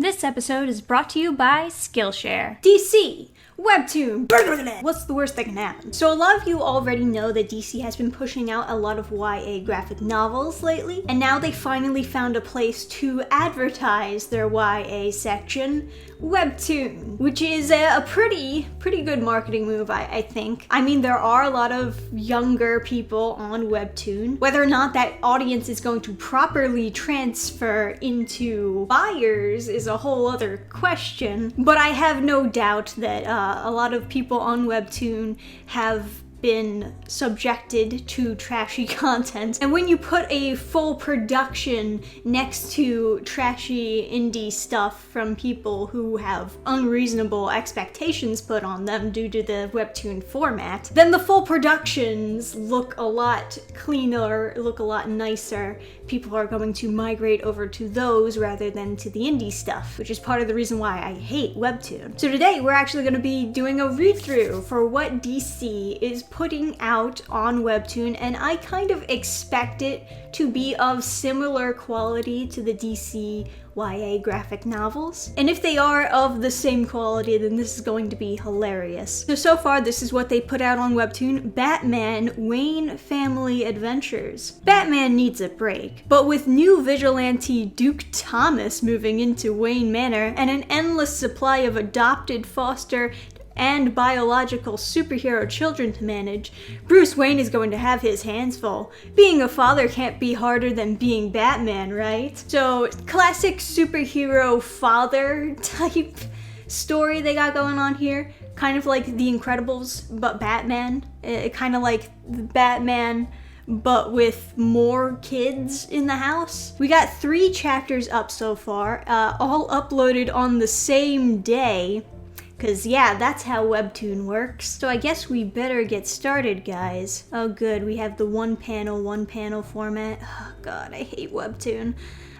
This episode is brought to you by Skillshare. DC! Webtoon! What's the worst that can happen? So a lot of you already know that DC has been pushing out a lot of YA graphic novels lately, and now they finally found a place to advertise their YA section, Webtoon, which is a pretty good marketing move, I think. I mean, there are a lot of younger people on Webtoon. Whether or not that audience is going to properly transfer into buyers is a whole other question, but I have no doubt that a lot of people on Webtoon have been subjected to trashy content. And when you put a full production next to trashy indie stuff from people who have unreasonable expectations put on them due to the Webtoon format, then the full productions look a lot cleaner, look a lot nicer. People are going to migrate over to those rather than to the indie stuff, which is part of the reason why I hate Webtoon. So today we're actually going to be doing a read-through for what DC is putting out on Webtoon, and I kind of expect it to be of similar quality to the DC YA graphic novels. And if they are of the same quality, then this is going to be hilarious. So far, this is what they put out on Webtoon: Batman Wayne Family Adventures. Batman needs a break, but with new vigilante Duke Thomas moving into Wayne Manor and an endless supply of adopted, foster, and biological superhero children to manage, Bruce Wayne is going to have his hands full. Being a father can't be harder than being Batman, right? So, classic superhero father type story they got going on here. Kind of like The Incredibles, but Batman. Kind of like Batman, but with more kids in the house. We got 3 chapters up so far, all uploaded on the same day. Cause yeah, that's how Webtoon works. So I guess we better get started, guys. Oh good, we have the one panel format. Oh god, I hate Webtoon.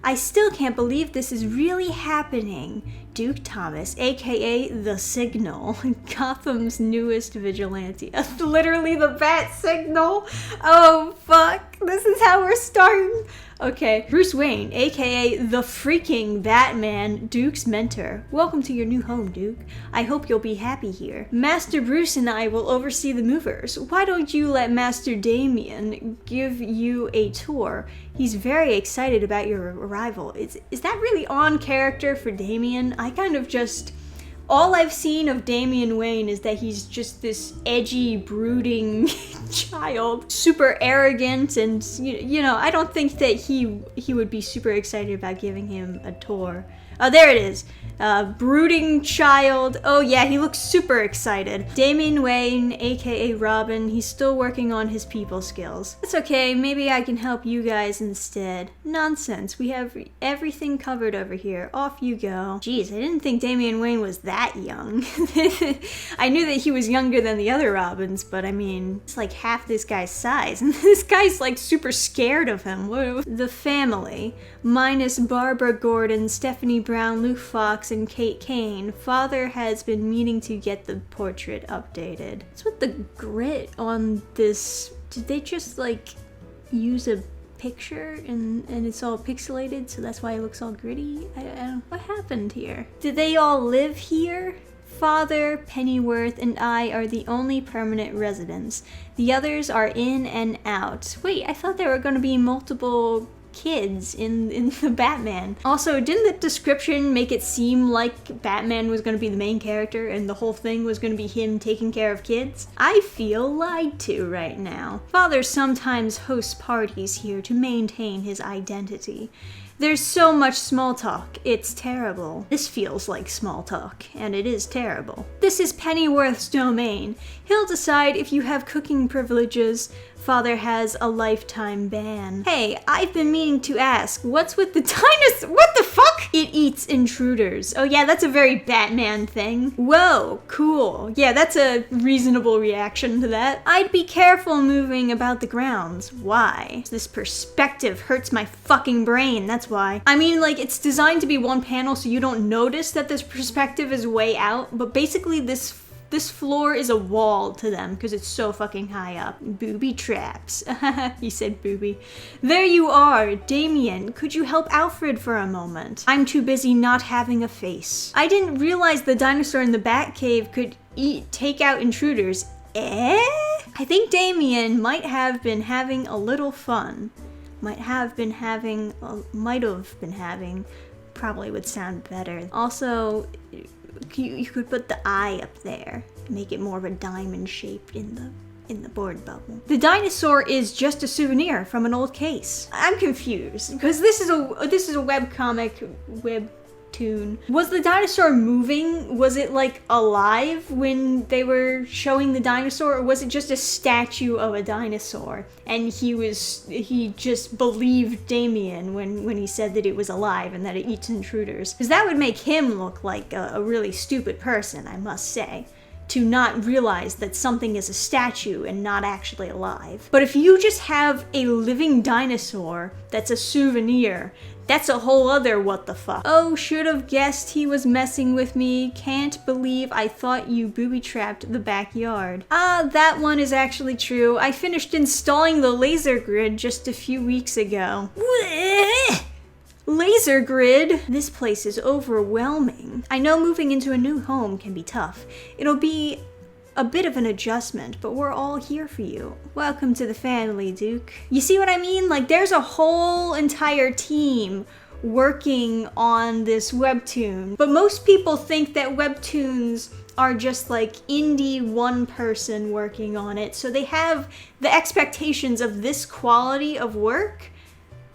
I still can't believe this is really happening. Duke Thomas, aka The Signal, Gotham's newest vigilante. Literally the Bat Signal. Oh fuck, this is how we're starting. Okay, Bruce Wayne, aka the freaking Batman, Duke's mentor. Welcome to your new home, Duke. I hope you'll be happy here. Master Bruce and I will oversee the movers. Why don't you let Master Damian give you a tour? He's very excited about your arrival. Is that really on character for Damian? I kind of just... All I've seen of Damian Wayne is that he's just this edgy, brooding child. Super arrogant, and you know, I don't think that he would be super excited about giving him a tour. Oh, there it is. Brooding child. Oh yeah, he looks super excited. Damian Wayne, aka Robin, he's still working on his people skills. It's okay, maybe I can help you guys instead. Nonsense, we have everything covered over here. Off you go. Jeez, I didn't think Damian Wayne was that young. I knew that he was younger than the other Robins, but I mean, it's like half this guy's size, and this guy's like super scared of him. The family, minus Barbara Gordon, Stephanie Brown, Luke Fox, and Kate Kane. Father has been meaning to get the portrait updated. What's with the grit on this? Did they just like use a picture and it's all pixelated, so that's why it looks all gritty? I don't, what happened here? Did they all live here? Father, Pennyworth, and I are the only permanent residents. The others are in and out. Wait, I thought there were going to be multiple kids in the Batman. Also, didn't the description make it seem like Batman was going to be the main character and the whole thing was going to be him taking care of kids? I feel lied to right now. Father sometimes hosts parties here to maintain his identity. There's so much small talk, it's terrible. This feels like small talk, and it is terrible. This is Pennyworth's domain. He'll decide if you have cooking privileges. Father has a lifetime ban. Hey, I've been meaning to ask, what's with the dinosaur? What the fuck? It eats intruders. Oh yeah, that's a very Batman thing. Whoa, cool. Yeah, that's a reasonable reaction to that. I'd be careful moving about the grounds. Why? This perspective hurts my fucking brain, that's why. I mean, like, it's designed to be one panel so you don't notice that this perspective is way out, but basically this this floor is a wall to them because it's so fucking high up. Booby traps. He said booby. There you are, Damien. Could you help Alfred for a moment? I'm too busy not having a face. I didn't realize the dinosaur in the Batcave could take out intruders. I think Damien might have been having a little fun. Might have been having, probably would sound better. Also, you could put the eye up there, make it more of a diamond shape in the board bubble. The dinosaur is just a souvenir from an old case. I'm confused because this is a webcomic, Webtoon. Was the dinosaur moving? Was it like alive when they were showing the dinosaur, or was it just a statue of a dinosaur? And he just believed Damien when he said that it was alive and that it eats intruders. Because that would make him look like a really stupid person, I must say, to not realize that something is a statue and not actually alive. But if you just have a living dinosaur that's a souvenir, that's a whole other what the fuck. Oh, should have guessed he was messing with me. Can't believe I thought you booby-trapped the backyard. Ah, that one is actually true. I finished installing the laser grid just a few weeks ago. Laser grid? This place is overwhelming. I know moving into a new home can be tough. It'll be a bit of an adjustment, but we're all here for you. Welcome to the family, Duke. You see what I mean? Like, there's a whole entire team working on this webtoon, but most people think that webtoons are just like indie one person working on it, so they have the expectations of this quality of work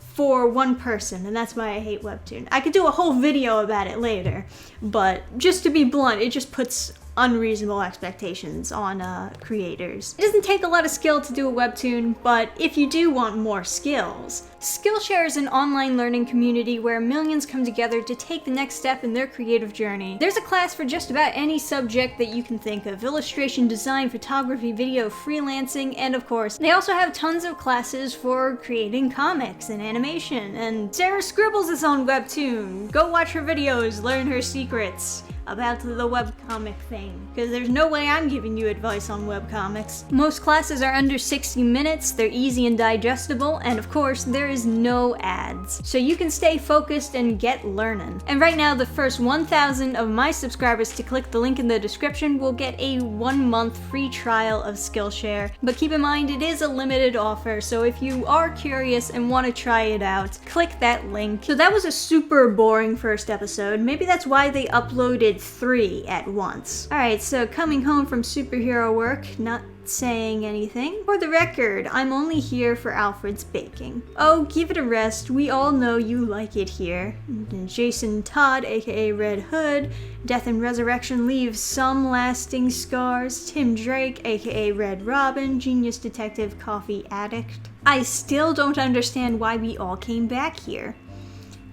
for one person, and that's why I hate Webtoon. I could do a whole video about it later, but just to be blunt, it just puts unreasonable expectations on creators. It doesn't take a lot of skill to do a webtoon, but if you do want more skills, Skillshare is an online learning community where millions come together to take the next step in their creative journey. There's a class for just about any subject that you can think of: illustration, design, photography, video, freelancing, and of course, they also have tons of classes for creating comics and animation. And Sarah Scribbles is on Webtoon. Go watch her videos, learn her secrets about the webcomic thing, because there's no way I'm giving you advice on webcomics. Most classes are under 60 minutes, they're easy and digestible, and of course, there is no ads. So you can stay focused and get learning. And right now, the first 1,000 of my subscribers to click the link in the description will get a 1-month free trial of Skillshare. But keep in mind, it is a limited offer, so if you are curious and want to try it out, click that link. So that was a super boring first episode. Maybe that's why they uploaded 3 at once. Alright, so coming home from superhero work, not saying anything. For the record, I'm only here for Alfred's baking. Oh, give it a rest. We all know you like it here. And Jason Todd, aka Red Hood. Death and Resurrection leaves some lasting scars. Tim Drake, aka Red Robin. Genius Detective Coffee Addict. I still don't understand why we all came back here.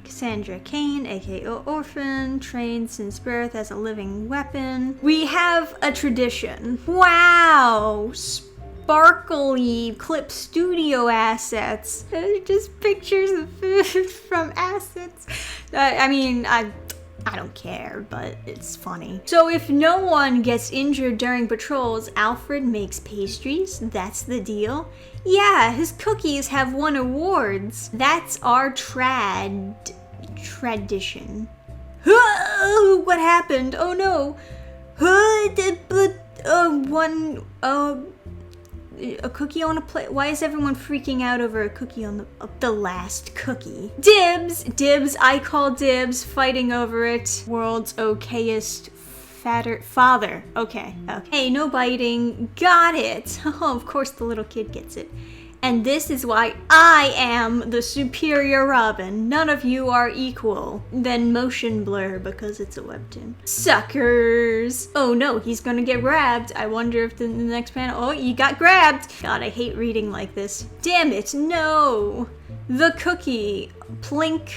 Cassandra Cain, aka Orphan, trained since birth as a living weapon. We have a tradition. Wow! Sparkly Clip Studio assets. Just pictures of food from assets. I don't care, but it's funny. So if no one gets injured during patrols, Alfred makes pastries? That's the deal? Yeah, his cookies have won awards. That's our tradition. What happened? Oh no. A cookie on a plate. Why is everyone freaking out over a cookie on the last cookie? Dibs, I call dibs, fighting over it. World's okayest father. Okay. Hey, no biting. Got it. Oh, of course the little kid gets it. And this is why I am the superior Robin. None of you are equal. Then motion blur because it's a webtoon. Suckers! Oh no, he's gonna get grabbed. I wonder if in the next panel, oh, he got grabbed! God, I hate reading like this. Damn it, no! The cookie. Plink.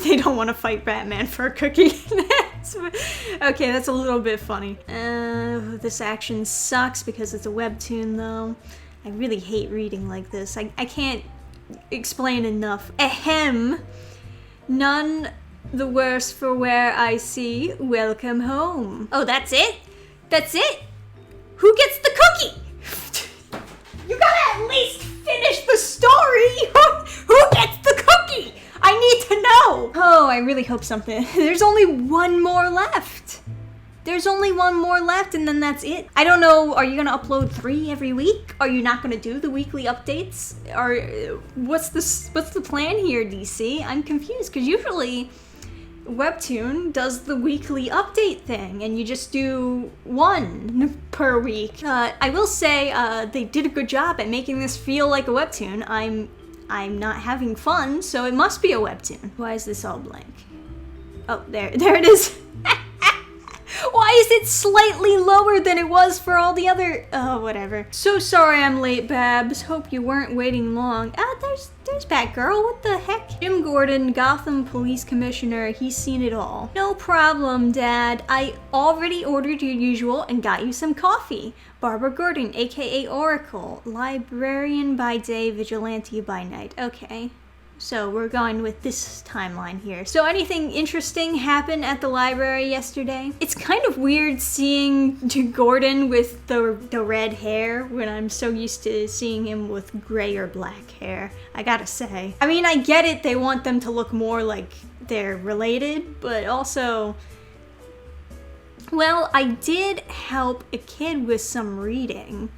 They don't want to fight Batman for a cookie. Okay, that's a little bit funny. This action sucks because it's a webtoon though. I really hate reading like this. I can't explain enough. Ahem. None the worse for where I see. Welcome home. Oh, that's it? That's it? Who gets the cookie? You gotta at least finish the story! Who gets the cookie? I need to know! Oh, I really hope something. There's only one more left. There's only one more left and then that's it. I don't know, are you gonna upload 3 every week? Are you not gonna do the weekly updates? Or what's the plan here, DC? I'm confused, because usually Webtoon does the weekly update thing and you just do 1 per week. I will say they did a good job at making this feel like a Webtoon. I'm not having fun, so it must be a Webtoon. Why is this all blank? Oh, there it is. Why is it slightly lower than it was for all the other... Oh, whatever. So sorry I'm late, Babs. Hope you weren't waiting long. There's Batgirl. What the heck? Jim Gordon, Gotham Police Commissioner. He's seen it all. No problem, Dad. I already ordered your usual and got you some coffee. Barbara Gordon, aka Oracle. Librarian by day, vigilante by night. Okay. So we're going with this timeline here. So anything interesting happen at the library yesterday? It's kind of weird seeing Gordon with the red hair when I'm so used to seeing him with gray or black hair, I gotta say. I mean, I get it, they want them to look more like they're related, but also... Well, I did help a kid with some reading.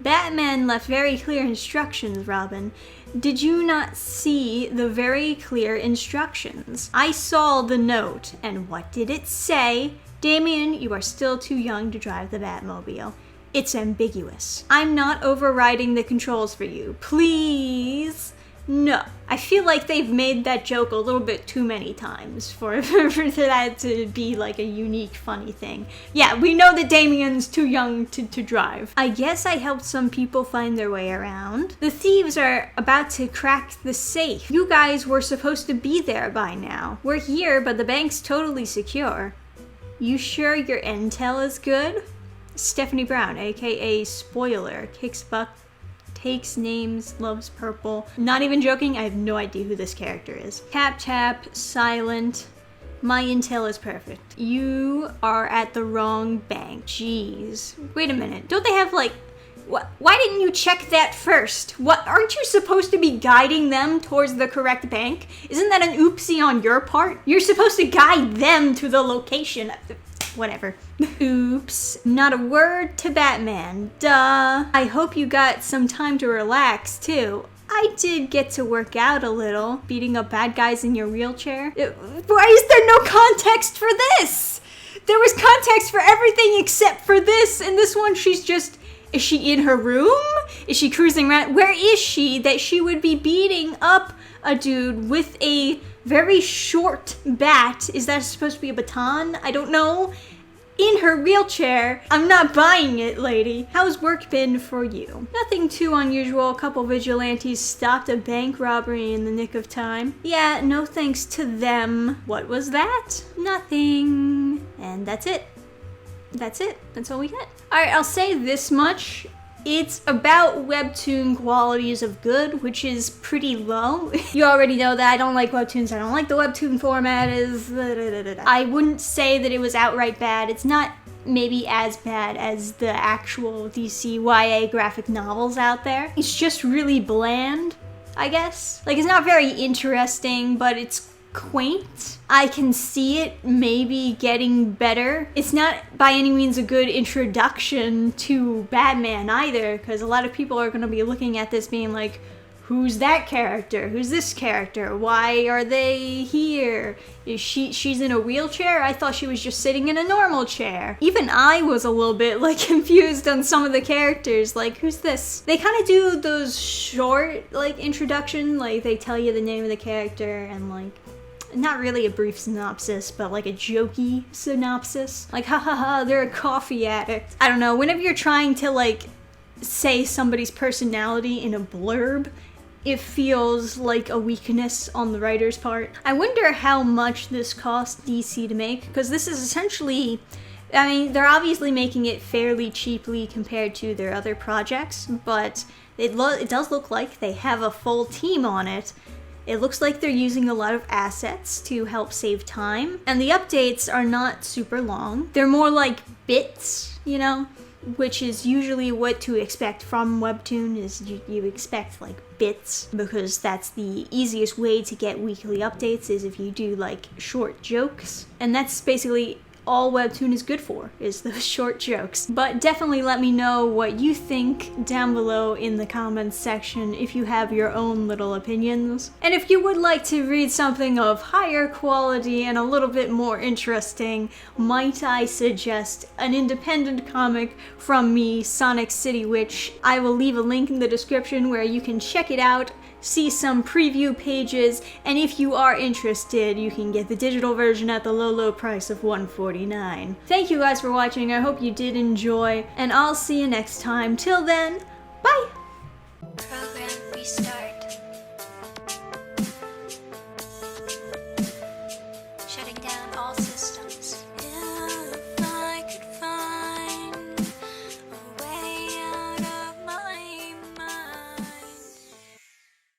Batman left very clear instructions, Robin. Did you not see the very clear instructions? I saw the note, and what did it say? Damian, you are still too young to drive the Batmobile. It's ambiguous. I'm not overriding the controls for you. Please? No. I feel like they've made that joke a little bit too many times for that to be like a unique, funny thing. Yeah, we know that Damian's too young to drive. I guess I helped some people find their way around. The thieves are about to crack the safe. You guys were supposed to be there by now. We're here, but the bank's totally secure. You sure your intel is good? Stephanie Brown, aka Spoiler, kicks butt, takes names, loves purple. Not even joking, I have no idea who this character is. Tap tap, silent. My intel is perfect. You are at the wrong bank. Jeez. Wait a minute. Don't they have like... Why didn't you check that first? What? Aren't you supposed to be guiding them towards the correct bank? Isn't that an oopsie on your part? You're supposed to guide them to the location. Whatever. Oops. Not a word to Batman. Duh. I hope you got some time to relax, too. I did get to work out a little, beating up bad guys in your wheelchair. Why is there no context for this? There was context for everything except for this, and this one she's just... Is she in her room? Is she cruising around? Where is she that she would be beating up a dude with a very short bat? Is that supposed to be a baton? I don't know. In her wheelchair. I'm not buying it, lady. How's work been for you? Nothing too unusual. A couple vigilantes stopped a bank robbery in the nick of time. Yeah, no thanks to them. What was that? Nothing. And that's it. That's it. That's all we get. Alright, I'll say this much. It's about Webtoon qualities of good, which is pretty low. You already know that I don't like Webtoons. I don't like the Webtoon format. I wouldn't say that it was outright bad. It's not maybe as bad as the actual DC YA graphic novels out there. It's just really bland, I guess. Like, it's not very interesting, but it's quaint. I can see it maybe getting better. It's not by any means a good introduction to Batman either, because a lot of people are going to be looking at this being like, who's that character? Who's this character? Why are they here? Is she's in a wheelchair? I thought she was just sitting in a normal chair. Even I was a little bit like confused on some of the characters. Like, who's this? They kind of do those short like introduction, like they tell you the name of the character and like not really a brief synopsis, but like a jokey synopsis. Like, ha ha ha, they're a coffee addict. I don't know, whenever you're trying to like say somebody's personality in a blurb, it feels like a weakness on the writer's part. I wonder how much this cost DC to make, because this is essentially, I mean, they're obviously making it fairly cheaply compared to their other projects, but it does look like they have a full team on it. It looks like they're using a lot of assets to help save time, and the updates are not super long. They're more like bits, you know? Which is usually what to expect from Webtoon, is you expect like bits, because that's the easiest way to get weekly updates, is if you do like short jokes. And that's basically all Webtoon is good for, is those short jokes. But definitely let me know what you think down below in the comments section if you have your own little opinions. And if you would like to read something of higher quality and a little bit more interesting, might I suggest an independent comic from me, Sonic City Witch. I will leave a link in the description where you can check it out, see some preview pages, and if you are interested, you can get the digital version at the low price of $149. Thank you guys for watching, I hope you did enjoy, and I'll see you next time. Till then, bye! Program restart.